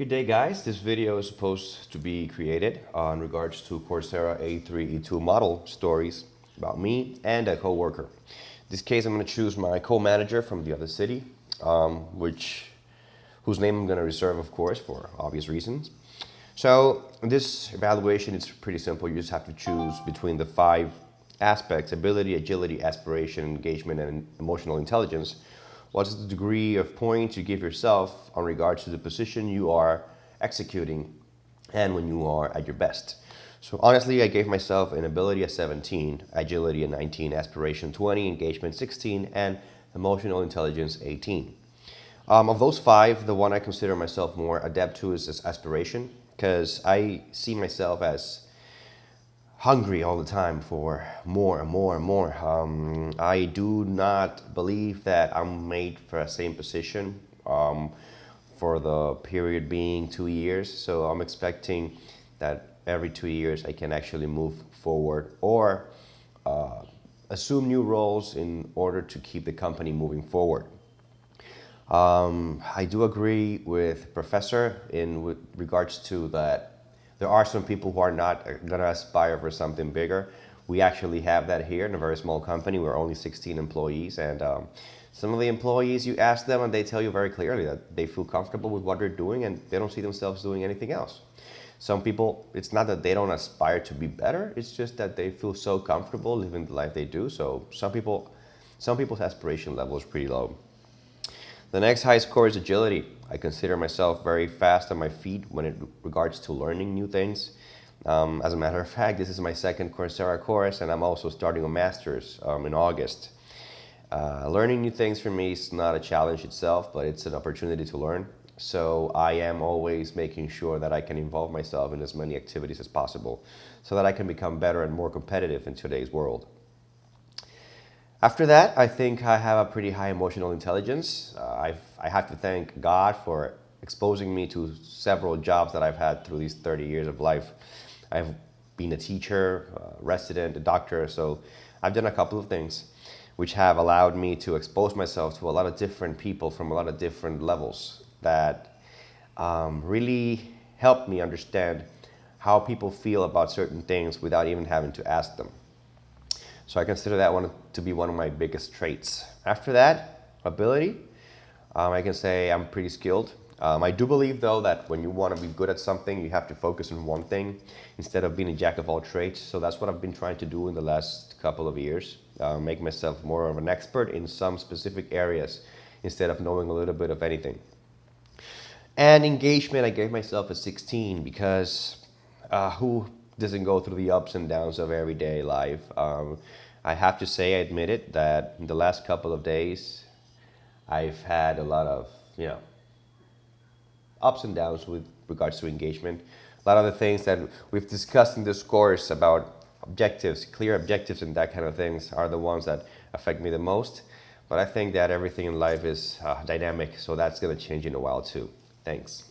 Good day guys, this video is supposed to be created in regards to Coursera A3E2 model stories about me and a co-worker. In this case I'm going to choose my co-manager from the other city, whose name I'm going to reserve of course for obvious reasons. So this evaluation is pretty simple. You just have to choose between the 5 aspects: ability, agility, aspiration, engagement, and emotional intelligence. What's the degree of points you give yourself on regards to the position you are executing and when you are at your best? So honestly, I gave myself an ability a 17, agility a 19, aspiration 20, engagement 16, and emotional intelligence 18. Of those 5, the one I consider myself more adept to is aspiration, because I see myself as hungry all the time for more and more and more. I do not believe that I'm made for the same position for the period being 2 years. So I'm expecting that every 2 years I can actually move forward or assume new roles in order to keep the company moving forward. I do agree with Professor with regards to that. There are some people who are not going to aspire for something bigger. We actually have that here in a very small company. We're only 16 employees, and some of the employees, you ask them and they tell you very clearly that they feel comfortable with what they're doing and they don't see themselves doing anything else. Some people, it's not that they don't aspire to be better, it's just that they feel so comfortable living the life they do. So some people's aspiration level is pretty low. The next high score is agility. I consider myself very fast on my feet when it regards to learning new things. As a matter of fact, this is my second Coursera course, and I'm also starting a master's in August. Learning new things for me is not a challenge itself, but it's an opportunity to learn. So I am always making sure that I can involve myself in as many activities as possible so that I can become better and more competitive in today's world. After that, I think I have a pretty high emotional intelligence. I have to thank God for exposing me to several jobs that I've had through these 30 years of life. I've been a teacher, a resident, a doctor, so I've done a couple of things which have allowed me to expose myself to a lot of different people from a lot of different levels that really helped me understand how people feel about certain things without even having to ask them. So I consider that one to be one of my biggest traits. After that, ability, I can say I'm pretty skilled. I do believe though that when you want to be good at something, you have to focus on one thing instead of being a jack of all trades. So that's what I've been trying to do in the last couple of years. Make myself more of an expert in some specific areas instead of knowing a little bit of anything. And engagement, I gave myself a 16 because who doesn't go through the ups and downs of everyday life? I have to say, I admit it, that in the last couple of days, I've had a lot of, ups and downs with regards to engagement. A lot of the things that we've discussed in this course about objectives, clear objectives and that kind of things are the ones that affect me the most. But I think that everything in life is dynamic, so that's going to change in a while too. Thanks.